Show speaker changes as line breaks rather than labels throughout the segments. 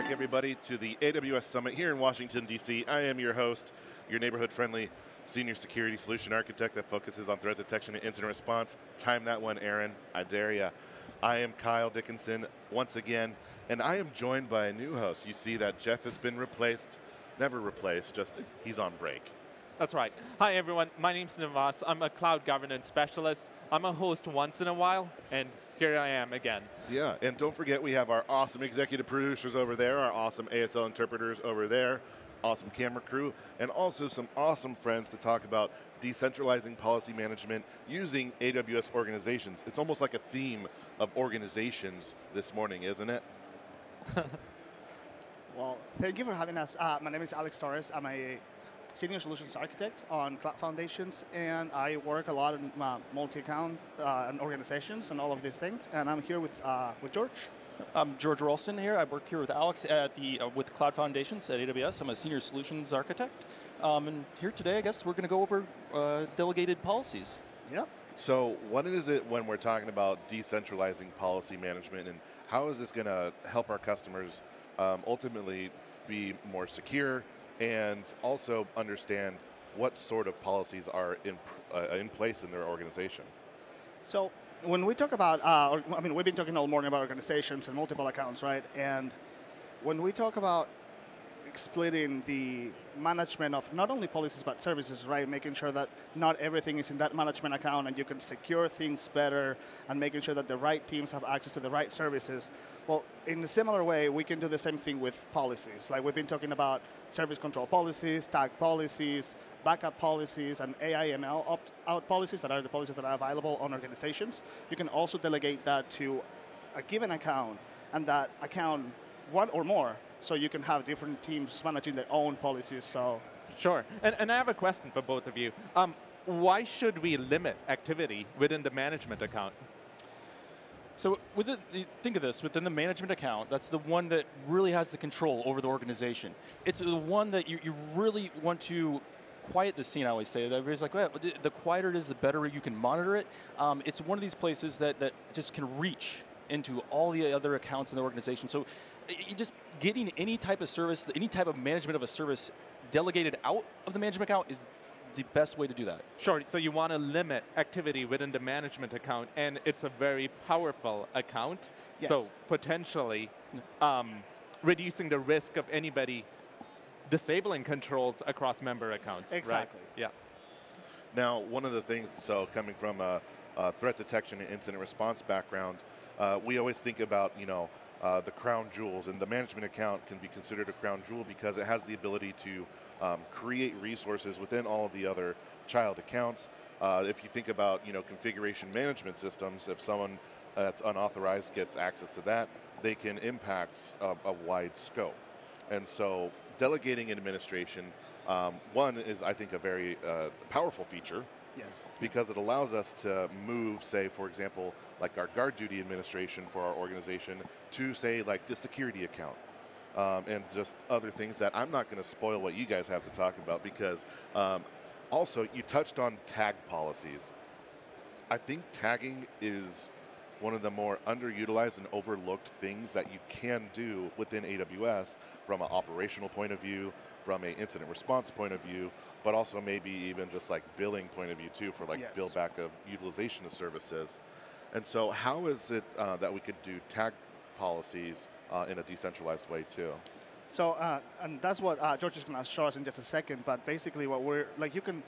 back, everybody, to the AWS Summit here in Washington, D.C. I am your host, your neighborhood-friendly senior security solution architect that focuses on threat detection and incident response. Time that one, Aaron. I dare ya. I am Kyle Dickinson once again, and I am joined by a new host. You see that Jeff has been replaced, never replaced, just he's on break.
That's right. Hi, everyone. My name's Navas. I'm a cloud governance specialist. I'm a host once in a while, and here I am again.
Yeah, and don't forget we have our awesome executive producers over there, our awesome ASL interpreters over there, awesome camera crew, and also some awesome friends to talk about decentralizing policy management using AWS Organizations. It's almost like a theme of organizations this morning, isn't it?
Well, thank you for having us. My name is Alex Torres. I'm a senior solutions architect on Cloud Foundations, and I work a lot in multi-account and organizations and all of these things. And I'm here with George.
I'm George Ralston here. I work here with Alex at with Cloud Foundations at AWS. I'm a senior solutions architect. And here today, I guess, we're going to go over delegated policies.
Yeah.
So what is it when we're talking about decentralizing policy management, and how is this going to help our customers ultimately be more secure and also understand what sort of policies are in place in their organization?
So when we talk about, we've been talking all morning about organizations and multiple accounts, right? And when we talk about splitting the management of not only policies but services, right? Making sure that not everything is in that management account and you can secure things better and making sure that the right teams have access to the right services. Well, in a similar way, we can do the same thing with policies. Like we've been talking about service control policies, tag policies, backup policies, and AI/ML opt-out policies that are the policies that are available on organizations. You can also delegate that to a given account, and that account one or more, so you can have different teams managing their own policies. So,
Sure. And I have a question for both of you. Why should we limit activity within the management account?
So think of this, within the management account, that's the one that really has the control over the organization. It's the one that you really want to quiet the scene, I always say. Everybody's like, well, the quieter it is, the better you can monitor it. It's one of these places that just can reach into all the other accounts in the organization. So you just getting any type of service, any type of management of a service delegated out of the management account is the best way to do that.
Sure. So you want to limit activity within the management account, and it's a very powerful account.
Yes.
So potentially reducing the risk of anybody disabling controls across member accounts.
exactly.
Right? Yeah.
Now, one of the things, so coming from a threat detection and incident response background, we always think about, the crown jewels, and the management account can be considered a crown jewel because it has the ability to create resources within all of the other child accounts. If you think about, configuration management systems, if someone that's unauthorized gets access to that, they can impact a wide scope. And so delegating administration, one is, I think, a very powerful feature.
Yes.
Because it allows us to move, say, for example, like our guard duty administration for our organization to, say, like the security account. And just other things that I'm not going to spoil what you guys have to talk about, because also you touched on tag policies. I think tagging is one of the more underutilized and overlooked things that you can do within AWS from an operational point of view, from an incident response point of view, but also maybe even just like billing point of view too, for like
Yes.
bill back of utilization of services. And so how is it that we could do tag policies in a decentralized way too?
So, and that's what George is going to show us in just a second, but basically what you can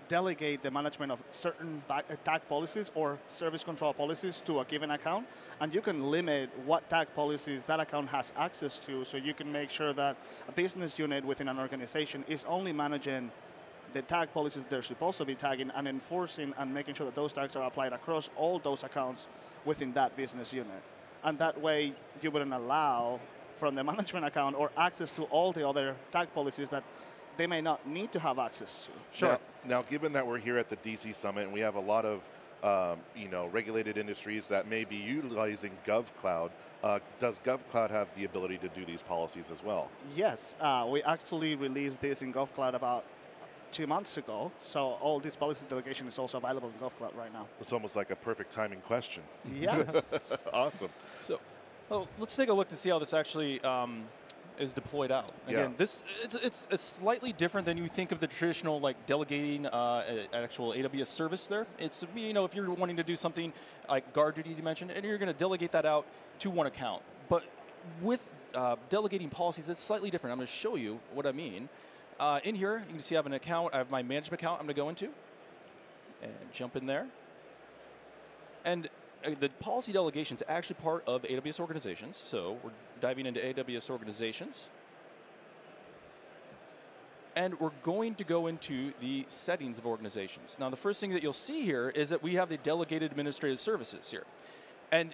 delegate the management of certain tag policies or service control policies to a given account, and you can limit what tag policies that account has access to, so you can make sure that a business unit within an organization is only managing the tag policies they're supposed to be tagging and enforcing and making sure that those tags are applied across all those accounts within that business unit. And that way, you wouldn't allow from the management account or access to all the other tag policies that they may not need to have access to.
Sure.
Now, given that we're here at the DC Summit and we have a lot of regulated industries that may be utilizing GovCloud, does GovCloud have the ability to do these policies as well?
Yes, we actually released this in GovCloud about 2 months ago, so all this policy delegation is also available in GovCloud right now.
It's almost like a perfect timing question.
Yes.
Awesome.
So, well, let's take a look to see how this actually is deployed out.
Yeah.
Again, it's slightly different than you think of the traditional like delegating actual AWS service there. It's, if you're wanting to do something like guard duties you mentioned, and you're going to delegate that out to one account. But with delegating policies, it's slightly different. I'm going to show you what I mean. In here, you can see I have an account. I have my management account I'm going to go into. And jump in there. And the policy delegation is actually part of AWS Organizations. So we're diving into AWS Organizations. And we're going to go into the settings of organizations. Now, the first thing that you'll see here is that we have the delegated administrative services here. And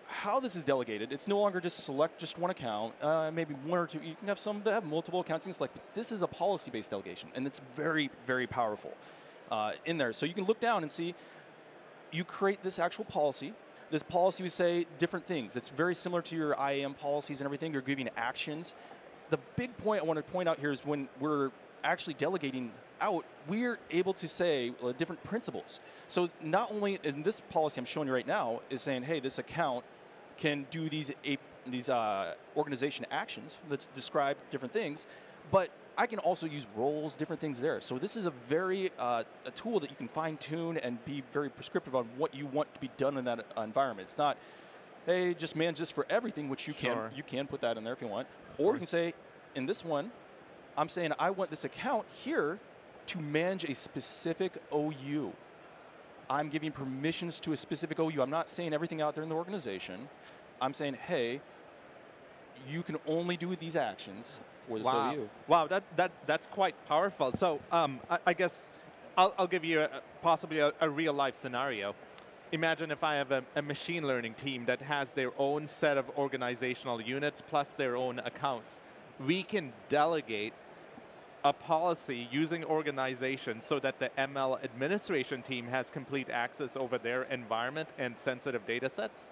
how this is delegated, it's no longer just select just one account, maybe one or two. You can have some that have multiple accounts you can select. But this is a policy-based delegation, and it's very, very powerful in there. So you can look down and see, you create this actual policy. This policy would say different things. It's very similar to your IAM policies and everything. You're giving actions. The big point I want to point out here is when we're actually delegating out, we're able to say different principles. So not only in this policy I'm showing you right now is saying, hey, this account can do these organization actions that describe different things, but I can also use roles, different things there. So this is a very a tool that you can fine tune and be very prescriptive on what you want to be done in that environment. It's not, hey, just manage this for everything, which you can put that in there if you want. Or you can say, in this one, I'm saying I want this account here to manage a specific OU. I'm giving permissions to a specific OU. I'm not saying everything out there in the organization. I'm saying, hey, you can only do these actions for this OU.
Wow, that's quite powerful. So I guess I'll give you possibly a real life scenario. Imagine if I have a machine learning team that has their own set of organizational units plus their own accounts. We can delegate a policy using organization so that the ML administration team has complete access over their environment and sensitive data sets?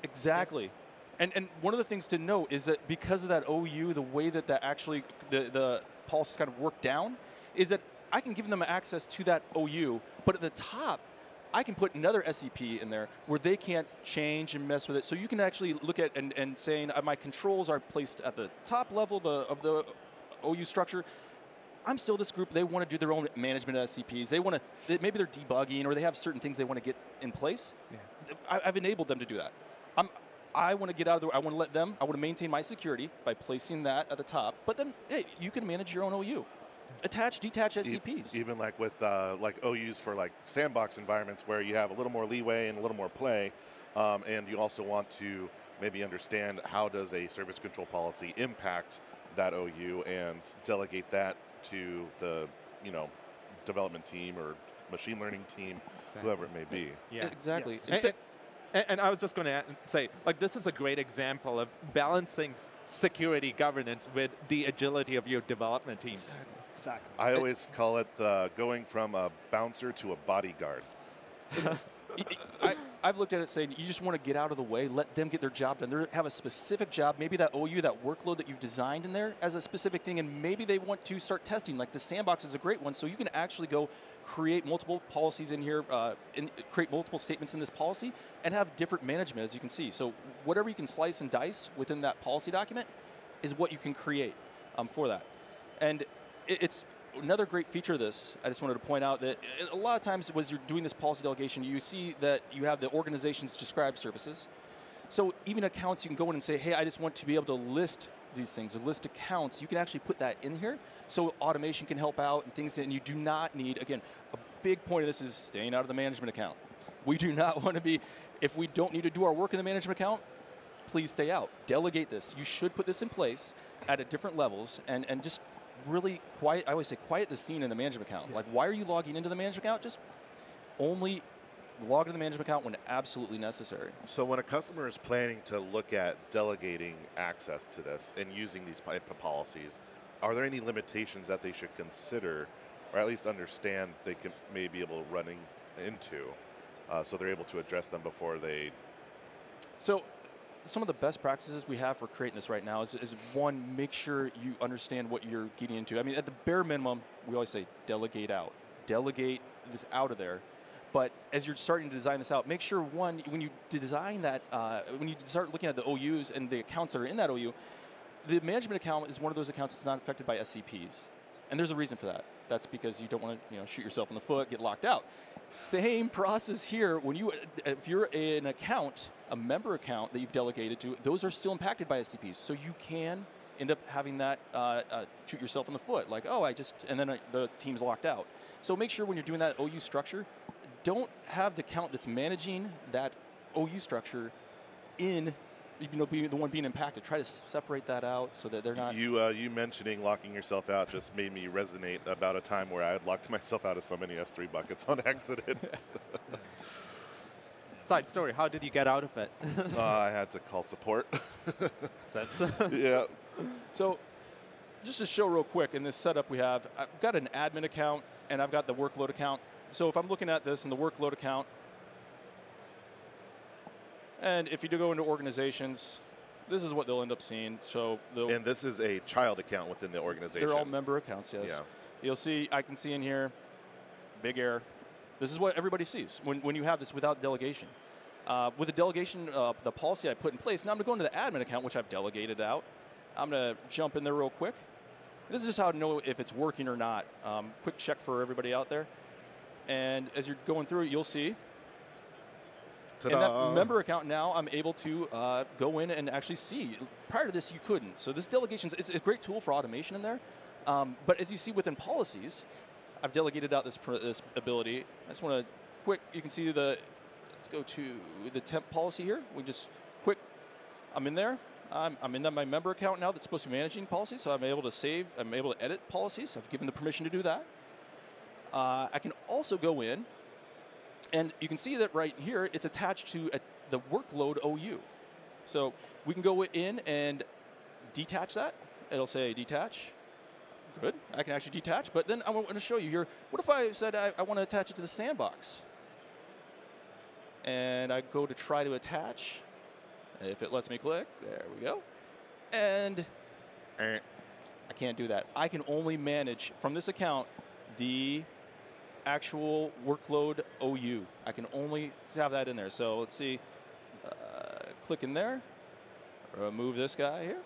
Exactly. Yes. And one of the things to note is that because of that OU, the way that the policies kind of work down is that I can give them access to that OU, but at the top, I can put another SEP in there where they can't change and mess with it. So you can actually look at and saying my controls are placed at the top level of the OU structure. I'm still this group. They want to do their own management SCPs. They want to, maybe they're debugging or they have certain things they want to get in place. Yeah. I've enabled them to do that. I want to get out of the, I want to maintain my security by placing that at the top. But then, hey, you can manage your own OU. Attach, detach SCPs.
Even like with like OUs for like sandbox environments where you have a little more leeway and a little more play, and you also want to maybe understand how does a service control policy impact that OU and delegate that to the development team or machine learning team, whoever it may be.
Yeah,
exactly.
Yes. And I was just going to say, like, this is a great example of balancing security governance with the agility of your development teams.
Exactly.
I always call it going from a bouncer to a bodyguard.
I've looked at it saying you just want to get out of the way, let them get their job done. They have a specific job, maybe that OU, that workload that you've designed in there as a specific thing, and maybe they want to start testing. Like the sandbox is a great one, so you can actually go create multiple policies in here, create multiple statements in this policy, and have different management, as you can see. So whatever you can slice and dice within that policy document is what you can create for that. And it's another great feature of this, I just wanted to point out that a lot of times as you're doing this policy delegation, you see that you have the organization's described services. So even accounts, you can go in and say, hey, I just want to be able to list these things, or list accounts. You can actually put that in here so automation can help out and things, and you do not need, again, a big point of this is staying out of the management account. We do not want to be, if we don't need to do our work in the management account, please stay out. Delegate this. You should put this in place at different levels and just really quiet, I always say quiet the scene in the management account. Like, why are you logging into the management account? Just only log into the management account when absolutely necessary.
So when a customer is planning to look at delegating access to this and using these type of policies, are there any limitations that they should consider or at least understand they may be able to running into so they're able to address them before they...
So some of the best practices we have for creating this right now is one, make sure you understand what you're getting into. I mean, at the bare minimum, we always say delegate out. Delegate this out of there. But as you're starting to design this out, make sure, one, when you design that, when you start looking at the OUs and the accounts that are in that OU, the management account is one of those accounts that's not affected by SCPs. And there's a reason for that. That's because you don't want to shoot yourself in the foot, get locked out. Same process here. If you're an account, a member account that you've delegated to, those are still impacted by SCPs. So you can end up having that shoot yourself in the foot. Like, oh, and then the team's locked out. So make sure when you're doing that OU structure, don't have the account that's managing that OU structure being the one being impacted. Try to separate that out so that they're not.
You mentioning locking yourself out just made me resonate about a time where I had locked myself out of so many S3 buckets on accident.
Side story, how did you get out of it?
I had to call support.
Sense.
Yeah.
So just to show real quick, in this setup we have, I've got an admin account and I've got the workload account. So if I'm looking at this in the workload account, and if you do go into organizations, this is what they'll end up seeing. So
and this is a child account within the organization.
They're all member accounts, yes.
Yeah.
You'll see, I can see in here, big error. This is what everybody sees when you have this without delegation. With the delegation, the policy I put in place, now I'm going to go into the admin account, which I've delegated out. I'm going to jump in there real quick. This is just how to know if it's working or not. Quick check for everybody out there. And as you're going through it, you'll see in that member account now, I'm able to go in and actually see. Prior to this, you couldn't. So this delegation, it's a great tool for automation in there. But as you see within policies, I've delegated out this ability. I just want to you can see let's go to the temp policy here. I'm in there. I'm in my member account now that's supposed to be managing policies, so I'm able to save, I'm able to edit policies. I've given the permission to do that. I can also go in, and you can see that right here, it's attached to the workload OU. So we can go in and detach that. It'll say detach. Good, I can actually detach, but then I want to show you here, what if I said I want to attach it to the sandbox? And I go to try to attach. If it lets me click, there we go. And I can't do that. I can only manage from this account the actual workload OU. I can only have that in there. So let's see, click in there, remove this guy here,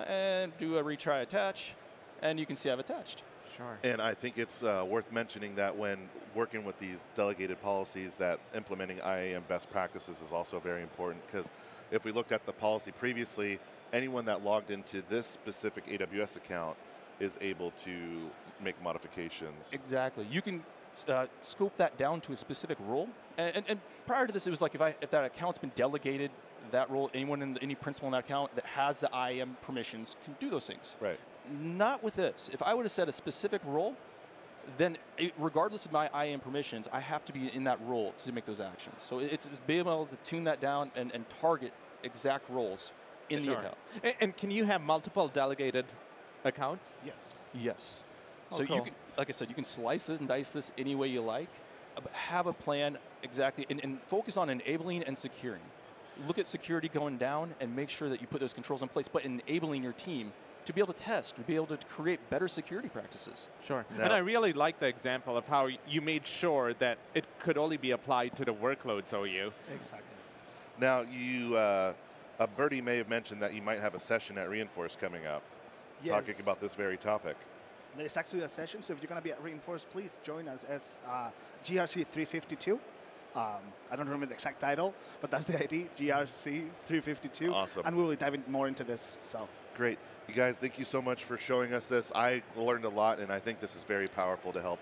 and do a retry attach, and you can see I've attached.
Sure.
And I think it's worth mentioning that when working with these delegated policies, that implementing IAM best practices is also very important, because if we looked at the policy previously, anyone that logged into this specific AWS account is able to make modifications.
Exactly. You can scope that down to a specific role. And prior to this, it was like if that account's been delegated, that role, any principal in that account that has the IAM permissions can do those things.
Right.
Not with this. If I would have set a specific role, then regardless of my IAM permissions, I have to be in that role to make those actions. So it's being able to tune that down and target exact roles in the account.
And can you have multiple delegated accounts?
Yes.
Yes.
Oh,
so
cool.
you can, like I said, you can slice this and dice this any way you like. But have a plan exactly, and focus on enabling and securing. Look at security going down and make sure that you put those controls in place, but enabling your team to be able to test, to be able to create better security practices.
Sure.
Now,
and I really like the example of how you made sure that it could only be applied to the workloads OU.
Exactly.
Now, you, Bertie may have mentioned that you might have a session at Reinforce coming up, talking about this very topic.
There is actually a session, so if you're going to be at Reinforce, please join us as GRC 352. I don't remember the exact title, but that's the ID, GRC 352.
Awesome.
And we will dive more into this. So
Great. You guys, thank you so much for showing us this. I learned a lot, and I think this is very powerful to help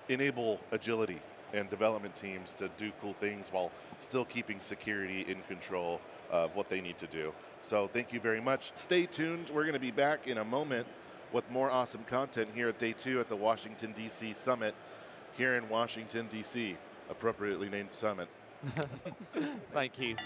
enable agility and development teams to do cool things while still keeping security in control of what they need to do. So thank you very much. Stay tuned. We're going to be back in a moment with more awesome content here at Day 2 at the Washington, D.C. Summit here in Washington, D.C., appropriately named Summit.
Thank you.